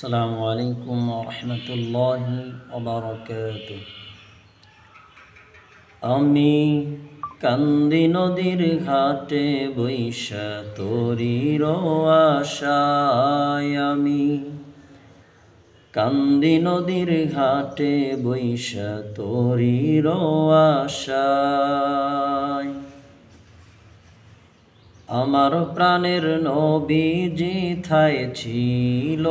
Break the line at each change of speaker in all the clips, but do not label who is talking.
আসসালামু আলাইকুম রহমতুল্লাহি ওবারাকাতুহু। আমি কান্দি নদীর ঘাটে বৈশা তোরির আশায়, আমি কান্দি নদীর ঘাটে বৈশা তোরির আশায়। আমার প্রাণের নবীজি ঠায় ছিল,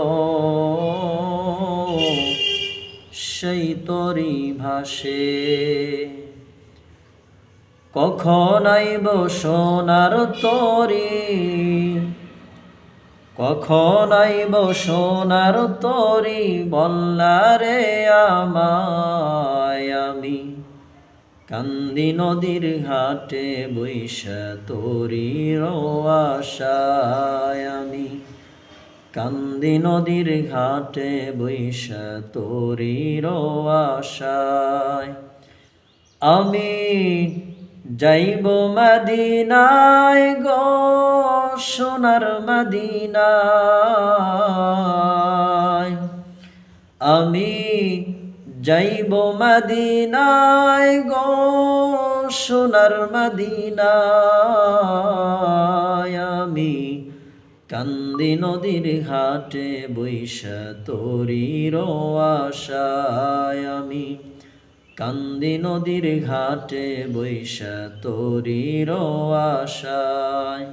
সেই তরি ভাসে। কখন আইব সোনার তরি, কখন আইব সোনার তরি, বল্লারে আমায়। আমি কান্দি নদীর ঘাটে বৈশা তোরির আশায়, আমি কান্দি নদীর ঘাটে বৈশা তোরির আশায়। আমি যাইব মদিনায় গো, সোনার মদিনায়। আমি যাইব মদিনায় গো, সোনার মদিনায়। আমি কান্দি নদীর ঘাটে বৈশা তোরির আশায়, আমি কান্দি নদীর ঘাটে বৈশা তোরির আশায়।